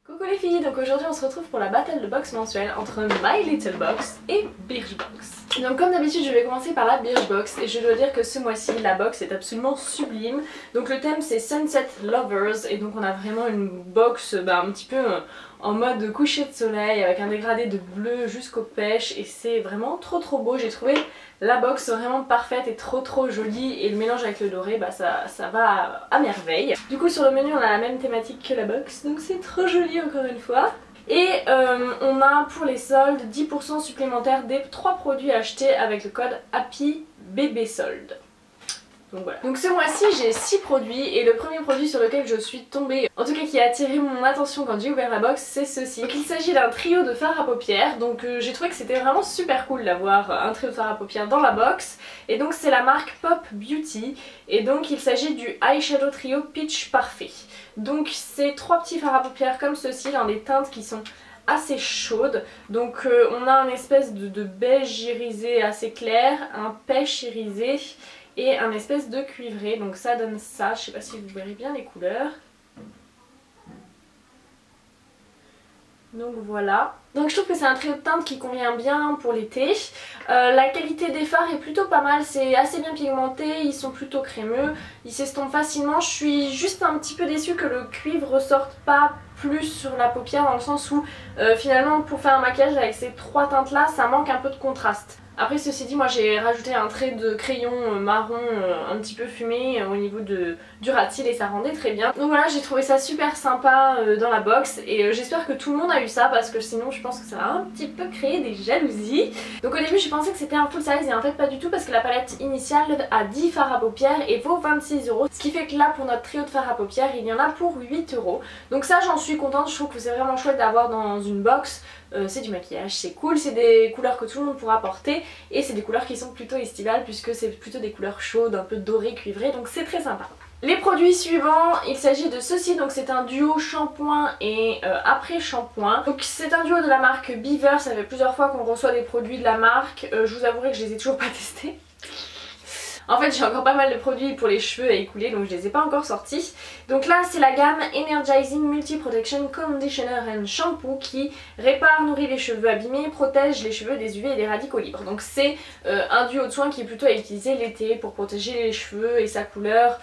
Coucou les filles, donc aujourd'hui on se retrouve pour la battle de box mensuelle entre My Little Box et Birchbox. Donc comme d'habitude je vais commencer par la Birchbox et je dois dire que ce mois-ci la box est absolument sublime. Donc le thème c'est Sunset Lovers et donc on a vraiment une box un petit peu en mode coucher de soleil avec un dégradé de bleu jusqu'aux pêches et c'est vraiment trop beau. J'ai trouvé la box vraiment parfaite et trop jolie et le mélange avec le doré ça va à merveille. Du coup sur le menu on a la même thématique que la box donc c'est trop joli encore une fois. Et on a pour les soldes 10% supplémentaires des 3 produits achetés avec le code HAPPYBBYSOLD. Donc voilà. Donc ce mois-ci j'ai 6 produits et le premier produit sur lequel je suis tombée, en tout cas qui a attiré mon attention quand j'ai ouvert la box, c'est ceci. Donc il s'agit d'un trio de fards à paupières, donc j'ai trouvé que c'était vraiment super cool d'avoir un trio de fards à paupières dans la box. Et donc c'est la marque Pop Beauty et donc il s'agit du Eyeshadow Trio Peach Parfait. Donc c'est 3 petits fards à paupières comme ceci dans des teintes qui sont assez chaudes. Donc on a une espèce de beige irisé assez clair, un pêche irisé et un espèce de cuivré, donc ça donne ça, je sais pas si vous verrez bien les couleurs. Donc voilà. Donc je trouve que c'est un trio de teintes qui convient bien pour l'été. La qualité des fards est plutôt pas mal, c'est assez bien pigmenté, ils sont plutôt crémeux, ils s'estompent facilement. Je suis juste un petit peu déçue que le cuivre ressorte pas plus sur la paupière dans le sens où finalement pour faire un maquillage avec ces 3 teintes là ça manque un peu de contraste. Après ceci dit moi j'ai rajouté un trait de crayon marron un petit peu fumé au niveau du ras de cils et ça rendait très bien. Donc voilà, j'ai trouvé ça super sympa dans la box et j'espère que tout le monde a eu ça parce que sinon je pense que ça va un petit peu créer des jalousies. Donc au début j'ai pensé que c'était un full size et en fait pas du tout parce que la palette initiale a 10 fards à paupières et vaut 26 €. Ce qui fait que là pour notre trio de fards à paupières il y en a pour 8 €. Donc ça j'en suis contente, je trouve que c'est vraiment chouette d'avoir dans une box. C'est du maquillage, c'est cool, c'est des couleurs que tout le monde pourra porter et c'est des couleurs qui sont plutôt estivales puisque c'est plutôt des couleurs chaudes, un peu dorées, cuivrées, donc c'est très sympa. Les produits suivants, il s'agit de ceci, donc c'est un duo shampoing et après shampoing. Donc c'est un duo de la marque Beaver, ça fait plusieurs fois qu'on reçoit des produits de la marque, je vous avouerai que je les ai toujours pas testés. En fait j'ai encore pas mal de produits pour les cheveux à écouler donc je les ai pas encore sortis. Donc là c'est la gamme Energizing Multi Protection Conditioner and Shampoo qui répare, nourrit les cheveux abîmés, protège les cheveux des UV et des radicaux libres. Donc c'est un duo de soins qui est plutôt à utiliser l'été pour protéger les cheveux et sa couleur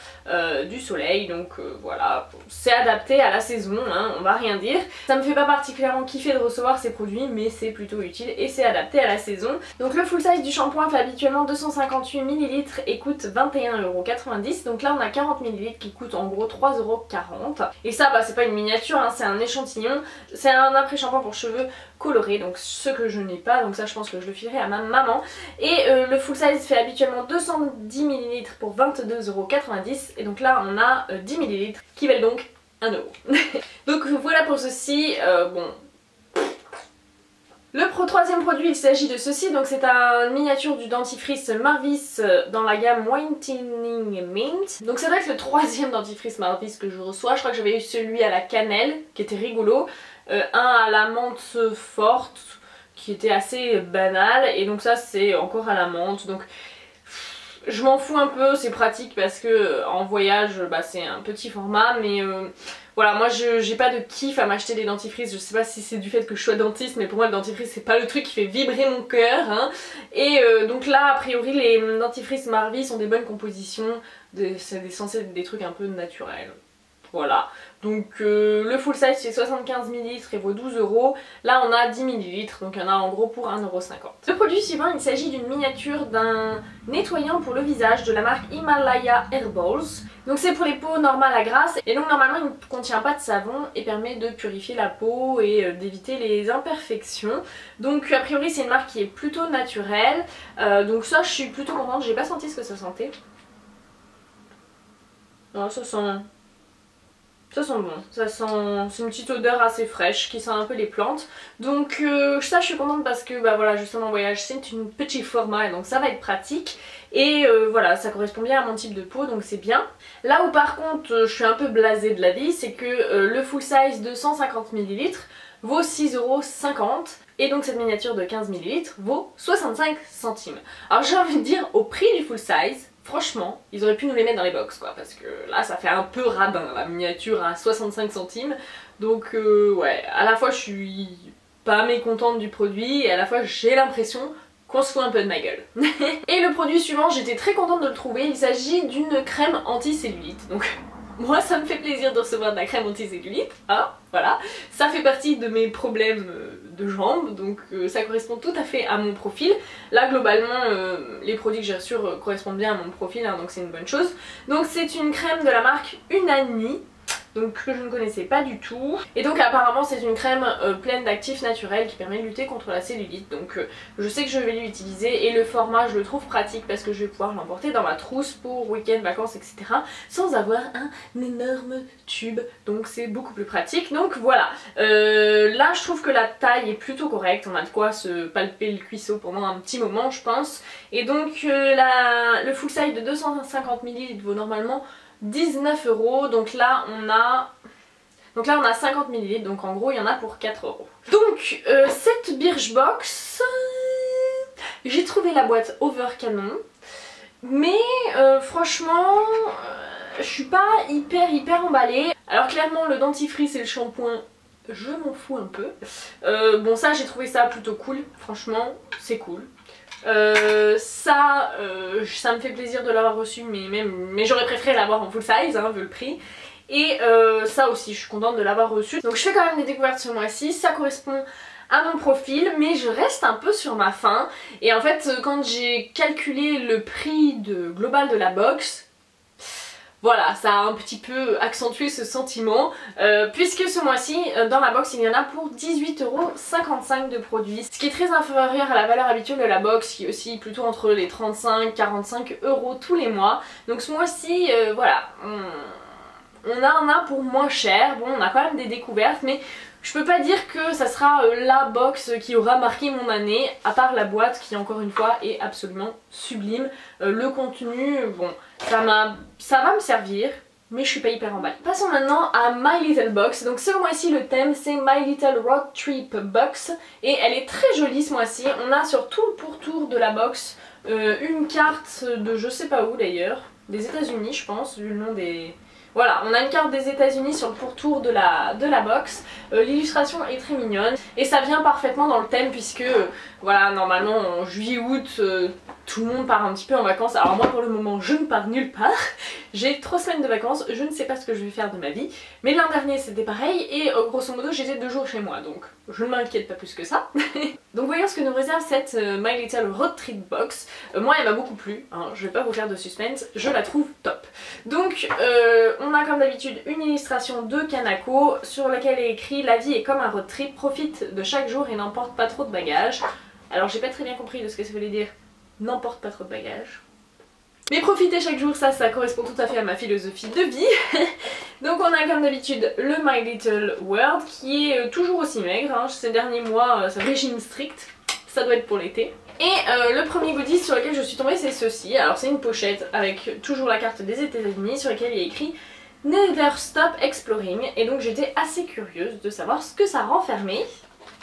du soleil. Donc voilà, c'est adapté à la saison, hein, on va rien dire. Ça me fait pas particulièrement kiffer de recevoir ces produits mais c'est plutôt utile et c'est adapté à la saison. Donc le full size du shampoing fait habituellement 258 ml et coûte 21,90 €. Donc là on a 40 ml qui coûte en gros 3,40 €. Et ça c'est pas une miniature, hein, c'est un échantillon. C'est un après shampoing pour cheveux colorés, donc ce que je n'ai pas, donc ça je pense que je le filerai à ma maman. Et le full size fait habituellement 210 ml pour 22,90 € et donc là on a 10 ml qui valent donc 1 €. Donc voilà pour ceci, bon. Le troisième produit il s'agit de ceci, donc c'est une miniature du dentifrice Marvis dans la gamme Whitening Mint. Donc c'est vrai que le troisième dentifrice Marvis que je reçois, je crois que j'avais eu celui à la cannelle qui était rigolo, un à la menthe forte qui était assez banal et donc ça c'est encore à la menthe. Donc je m'en fous un peu, c'est pratique parce que en voyage c'est un petit format mais voilà, moi j'ai pas de kiff à m'acheter des dentifrices, je sais pas si c'est du fait que je sois dentiste mais pour moi le dentifrice c'est pas le truc qui fait vibrer mon cœur hein. Et donc là a priori les dentifrices Marvis ont des bonnes compositions, c'est censé être des trucs un peu naturels. Voilà, donc le full size c'est 75 ml et vaut 12 €. Là on a 10 ml, donc il y en a en gros pour 1,50 €. Le produit suivant il s'agit d'une miniature d'un nettoyant pour le visage de la marque Himalaya Herbals. Donc c'est pour les peaux normales à grasse et donc normalement il ne contient pas de savon et permet de purifier la peau et d'éviter les imperfections. Donc a priori c'est une marque qui est plutôt naturelle, donc ça je suis plutôt contente, j'ai pas senti ce que ça sentait. Non, ça sent bon, ça sent, c'est une petite odeur assez fraîche qui sent un peu les plantes. Donc ça je suis contente parce que voilà justement en voyage c'est un petit format et donc ça va être pratique. Et voilà, ça correspond bien à mon type de peau donc c'est bien. Là où par contre je suis un peu blasée de la vie, c'est que le full size de 150 ml vaut 6,50 € et donc cette miniature de 15 ml vaut 65 centimes. Alors j'ai envie de dire au prix du full size, franchement, ils auraient pu nous les mettre dans les box quoi, parce que là ça fait un peu radin, la miniature à 65 centimes. Donc ouais, à la fois je suis pas mécontente du produit et à la fois j'ai l'impression qu'on se fout un peu de ma gueule. Et le produit suivant, j'étais très contente de le trouver, il s'agit d'une crème anti-cellulite. Donc moi ça me fait plaisir de recevoir de la crème anti-cellulite, hein, voilà. Ça fait partie de mes problèmes de jambes, donc ça correspond tout à fait à mon profil. Là globalement les produits que j'ai reçus correspondent bien à mon profil, hein, donc c'est une bonne chose. Donc c'est une crème de la marque Unani, donc que je ne connaissais pas du tout. Et donc apparemment c'est une crème pleine d'actifs naturels qui permet de lutter contre la cellulite. Donc je sais que je vais l'utiliser et le format je le trouve pratique parce que je vais pouvoir l'emporter dans ma trousse pour week-end, vacances, etc. sans avoir un énorme tube. Donc c'est beaucoup plus pratique. Donc voilà. Là je trouve que la taille est plutôt correcte. On a de quoi se palper le cuisseau pendant un petit moment je pense. Et donc le full size de 250 ml vaut normalement 19 €, donc là on a 50 ml, donc en gros il y en a pour 4 €. Donc cette Birchbox, j'ai trouvé la boîte over canon, mais franchement je suis pas hyper emballée. Alors clairement le dentifrice et le shampoing, je m'en fous un peu. Bon ça j'ai trouvé ça plutôt cool, franchement c'est cool. Ça me fait plaisir de l'avoir reçu, mais j'aurais préféré l'avoir en full size hein, vu le prix. Et ça aussi je suis contente de l'avoir reçu. Donc je fais quand même des découvertes ce mois-ci, ça correspond à mon profil, mais je reste un peu sur ma faim. Et en fait quand j'ai calculé le prix global de la box, voilà, ça a un petit peu accentué ce sentiment, puisque ce mois-ci, dans la box, il y en a pour 18,55 € de produits, ce qui est très inférieur à la valeur habituelle de la box, qui est aussi plutôt entre les 35 et 45 € tous les mois. Donc ce mois-ci, voilà, on en a pour moins cher. Bon, on a quand même des découvertes, mais je peux pas dire que ça sera la box qui aura marqué mon année, à part la boîte qui encore une fois est absolument sublime. Le contenu, bon, ça va me servir, mais je suis pas hyper emballée. Passons maintenant à My Little Box. Donc ce mois-ci le thème c'est My Little Road Trip Box et elle est très jolie ce mois-ci. On a sur tout le pourtour de la box une carte de je sais pas où d'ailleurs, des États-Unis je pense, vu le nom des... Voilà, on a une carte des États-Unis sur le pourtour de la box. L'illustration est très mignonne et ça vient parfaitement dans le thème puisque voilà, normalement en juillet-août tout le monde part un petit peu en vacances. Alors moi pour le moment je ne pars nulle part. J'ai 3 semaines de vacances, je ne sais pas ce que je vais faire de ma vie. Mais l'an dernier c'était pareil et grosso modo j'étais 2 jours chez moi, donc je ne m'inquiète pas plus que ça. Donc voyons ce que nous réserve cette My Little Road Trip Box. Moi elle m'a beaucoup plu, hein, je vais pas vous faire de suspense, je la trouve top. Donc on a comme d'habitude une illustration de Kanako sur laquelle est écrit "La vie est comme un road trip, profite de chaque jour et n'emporte pas trop de bagages". Alors j'ai pas très bien compris de ce que ça voulait dire n'emporte pas trop de bagages. Mais profiter chaque jour, ça correspond tout à fait à ma philosophie de vie. Donc on a comme d'habitude le My Little World qui est toujours aussi maigre, hein. Ces derniers mois c'est un régime strict, ça doit être pour l'été. Et le premier goodies sur lequel je suis tombée c'est ceci. Alors c'est une pochette avec toujours la carte des États-Unis sur laquelle il y a écrit Never Stop Exploring, et donc j'étais assez curieuse de savoir ce que ça renfermait.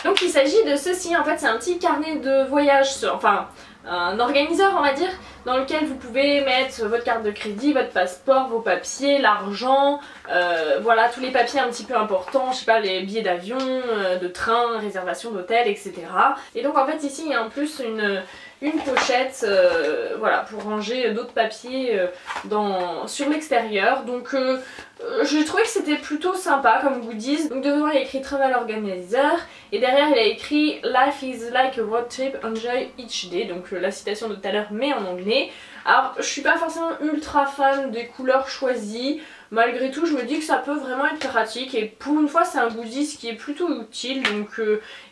Donc il s'agit de ceci, en fait c'est un petit carnet de voyage, enfin un organiseur on va dire, dans lequel vous pouvez mettre votre carte de crédit, votre passeport, vos papiers, l'argent, voilà tous les papiers un petit peu importants, je sais pas, les billets d'avion, de train, réservation d'hôtel, etc. Et donc en fait ici il y a en plus une pochette voilà, pour ranger d'autres papiers sur l'extérieur. Donc je trouvais que c'était plutôt sympa comme goodies. Donc devant il y a écrit Travel Organizer et derrière il a écrit Life is like a road trip, enjoy each day. Donc la citation de tout à l'heure mais en anglais. Alors je suis pas forcément ultra fan des couleurs choisies. Malgré tout je me dis que ça peut vraiment être pratique et pour une fois c'est un goodies qui est plutôt utile, donc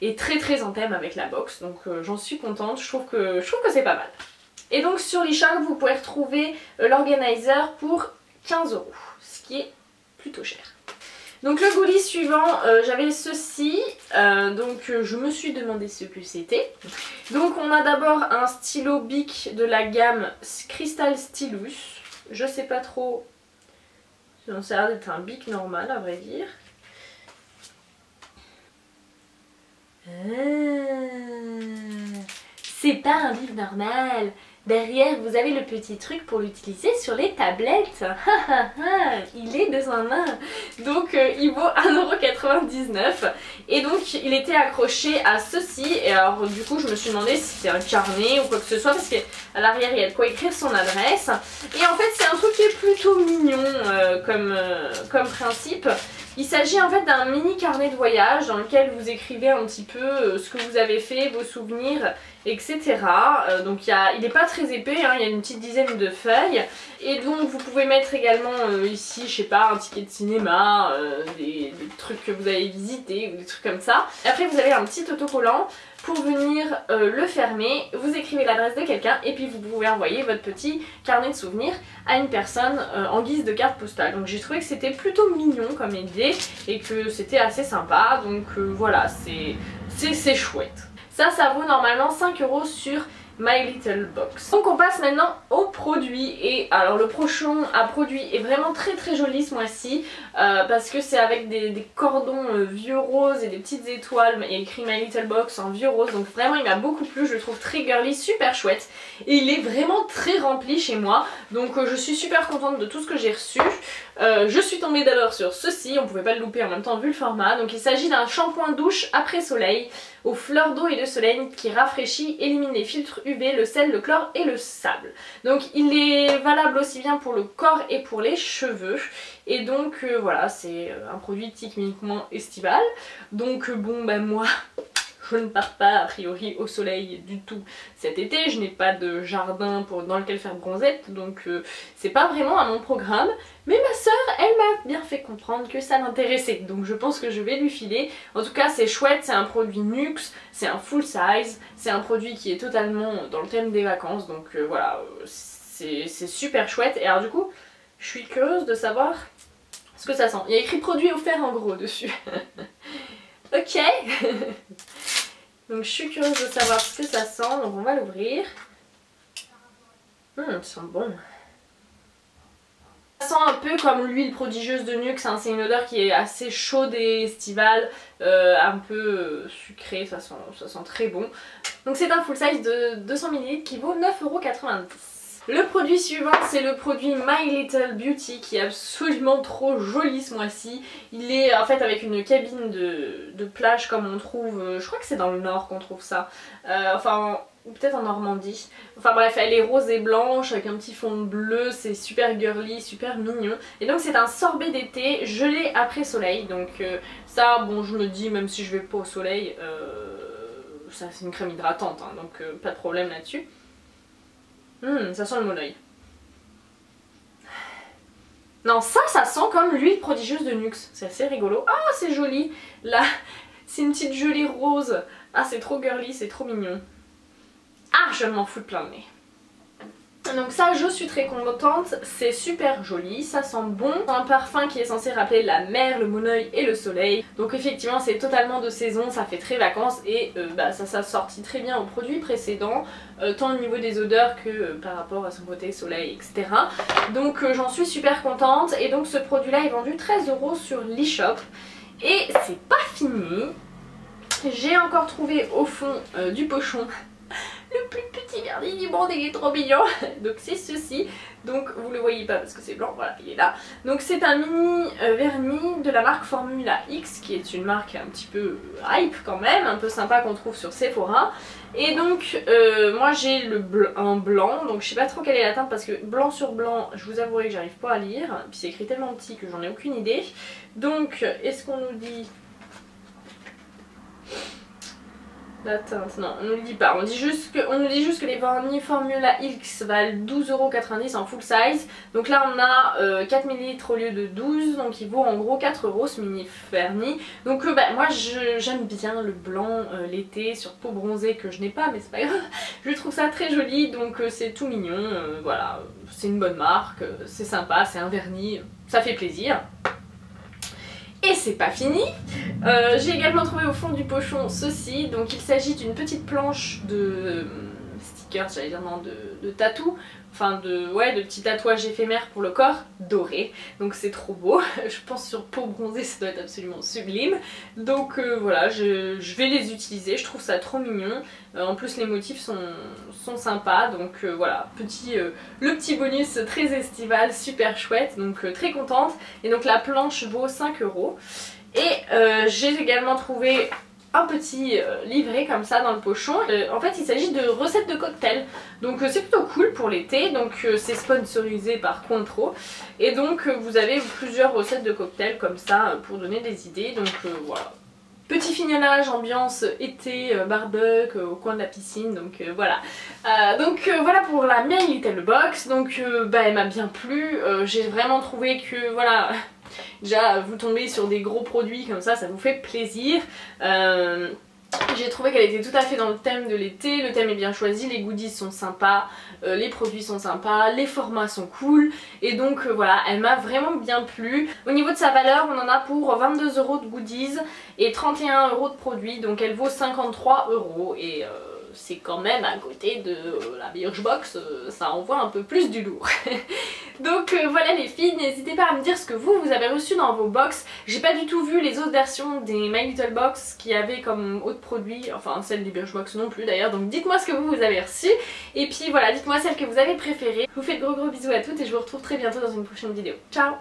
et très en thème avec la box, donc j'en suis contente, je trouve que c'est pas mal. Et donc sur l'eShop vous pouvez retrouver l'organizer pour 15 €, ce qui est plutôt cher. Donc le goodie suivant, j'avais ceci, donc je me suis demandé ce que c'était. Donc on a d'abord un stylo Bic de la gamme Crystal Stylus, je sais pas trop... Ça a l'air d'être un bic normal à vrai dire. C'est pas un bic normal, derrière vous avez le petit truc pour l'utiliser sur les tablettes. Il est dans un main. Donc il vaut 1,99 € et donc il était accroché à ceci. Et alors du coup je me suis demandé si c'était un carnet ou quoi que ce soit parce qu'à l'arrière il y a de quoi écrire son adresse. Et en fait c'est un truc qui est plutôt mignon comme principe. Il s'agit en fait d'un mini carnet de voyage dans lequel vous écrivez un petit peu ce que vous avez fait, vos souvenirs, etc. Donc il n'est pas très épais, hein, il y a une petite dizaine de feuilles. Et donc vous pouvez mettre également ici, je sais pas, un ticket de cinéma, des trucs que vous avez visités ou des trucs comme ça. Après vous avez un petit autocollant pour venir le fermer, vous écrivez l'adresse de quelqu'un et puis vous pouvez envoyer votre petit carnet de souvenirs à une personne en guise de carte postale. Donc j'ai trouvé que c'était plutôt mignon comme idée et que c'était assez sympa, donc voilà, c'est chouette. Ça vaut normalement 5 € sur My Little Box. Donc on passe maintenant aux produits et alors le prochain à produit est vraiment très joli ce mois-ci parce que c'est avec des cordons vieux roses et des petites étoiles, il y a écrit My Little Box en vieux rose, donc vraiment il m'a beaucoup plu, je le trouve très girly, super chouette et il est vraiment très rempli chez moi, donc je suis super contente de tout ce que j'ai reçu. Je suis tombée d'abord sur ceci, on pouvait pas le louper en même temps vu le format. Donc il s'agit d'un shampoing douche après soleil aux fleurs d'eau et de soleil qui rafraîchit, élimine les filtres UV, le sel, le chlore et le sable. Donc il est valable aussi bien pour le corps et pour les cheveux. Et donc voilà, c'est un produit typiquement estival. Donc bon ben moi... je ne pars pas a priori au soleil du tout cet été, je n'ai pas de jardin dans lequel faire bronzette, donc c'est pas vraiment à mon programme. Mais ma soeur, elle m'a bien fait comprendre que ça l'intéressait, donc je pense que je vais lui filer. En tout cas c'est chouette, c'est un produit Nuxe, c'est un full size, c'est un produit qui est totalement dans le thème des vacances, donc voilà, c'est super chouette. Et alors du coup, je suis curieuse de savoir ce que ça sent. Il y a écrit produit offert en gros dessus. Ok. Donc je suis curieuse de savoir ce que ça sent, donc on va l'ouvrir. Ça sent bon. Ça sent un peu comme l'huile prodigieuse de Nuxe, hein. C'est une odeur qui est assez chaude et estivale, un peu sucrée, ça sent très bon. Donc c'est un full size de 200 ml qui vaut 9,90 €. Le produit suivant c'est le produit My Little Beauty qui est absolument trop joli ce mois-ci. Il est en fait avec une cabine de plage comme on trouve, je crois que c'est dans le nord qu'on trouve ça, enfin ou peut-être en Normandie. Enfin bref, elle est rose et blanche avec un petit fond bleu, c'est super girly, super mignon. Et donc c'est un sorbet d'été gelé après soleil, donc ça bon je me dis même si je vais pas au soleil, ça c'est une crème hydratante, hein, donc pas de problème là-dessus. Ça sent le monoeil. Non, ça sent comme l'huile prodigieuse de Nuxe. C'est assez rigolo. Ah, c'est joli. Là, c'est une petite gelée rose. Ah, c'est trop girly, c'est trop mignon. Ah, je m'en fous de plein de nez. Donc ça, je suis très contente, c'est super joli, ça sent bon. C'est un parfum qui est censé rappeler la mer, le monoeil et le soleil. Donc effectivement c'est totalement de saison, ça fait très vacances et ça s'assortit très bien aux produits précédents, tant au niveau des odeurs que par rapport à son côté soleil, etc. Donc j'en suis super contente et donc ce produit là est vendu 13 € sur l'eShop. Et c'est pas fini, j'ai encore trouvé au fond du pochon le plus petit vernis du monde, il est trop mignon. Donc c'est ceci, donc vous le voyez pas parce que c'est blanc, voilà il est là. Donc c'est un mini vernis de la marque Formula X qui est une marque un petit peu hype quand même, un peu sympa qu'on trouve sur Sephora. Et donc moi j'ai un blanc, donc je sais pas trop quelle est la teinte parce que blanc sur blanc je vous avouerai que j'arrive pas à lire, puis c'est écrit tellement petit que j'en ai aucune idée. Donc est-ce qu'on nous dit la teinte? Non, on ne le dit pas. On nous dit juste que les vernis Formula X valent 12,90 € en full size. Donc là on a 4 ml au lieu de 12, donc il vaut en gros 4 € ce mini vernis. Donc moi j'aime bien le blanc l'été sur peau bronzée que je n'ai pas, mais c'est pas grave. Je trouve ça très joli, donc c'est tout mignon. Voilà, c'est une bonne marque, c'est sympa, c'est un vernis, ça fait plaisir. Et c'est pas fini, j'ai également trouvé au fond du pochon ceci, donc il s'agit d'une petite planche de stickers, j'allais dire non, de tatou, enfin de petits tatouages éphémères pour le corps, dorés, donc c'est trop beau. Je pense sur peau bronzée ça doit être absolument sublime, donc voilà, je vais les utiliser, je trouve ça trop mignon. En plus les motifs sont sympas, donc voilà, le petit bonus très estival, super chouette, donc très contente. Et donc la planche vaut 5 €. Et j'ai également trouvé un petit livret comme ça dans le pochon. En fait il s'agit de recettes de cocktails, donc c'est plutôt cool pour l'été, donc c'est sponsorisé par Cointreau, et donc vous avez plusieurs recettes de cocktails comme ça pour donner des idées, donc voilà. Petit fignolage, ambiance été, barbecue, au coin de la piscine, donc voilà. Voilà pour la My Little Box, donc elle m'a bien plu, j'ai vraiment trouvé que voilà... Déjà vous tombez sur des gros produits comme ça vous fait plaisir. J'ai trouvé qu'elle était tout à fait dans le thème de l'été, le thème est bien choisi, les goodies sont sympas, les produits sont sympas, les formats sont cool, et donc voilà, elle m'a vraiment bien plu. Au niveau de sa valeur, on en a pour 22 € de goodies et 31 € de produits, donc elle vaut 53 €, et c'est quand même à côté de la Birchbox, ça envoie un peu plus du lourd. Donc voilà les filles, n'hésitez pas à me dire ce que vous avez reçu dans vos box. J'ai pas du tout vu les autres versions des My Little Box qui avaient comme autres produits, enfin celle des Birchbox non plus d'ailleurs, donc dites-moi ce que vous avez reçu. Et puis voilà, dites-moi celle que vous avez préférée. Je vous fais de gros bisous à toutes et je vous retrouve très bientôt dans une prochaine vidéo. Ciao!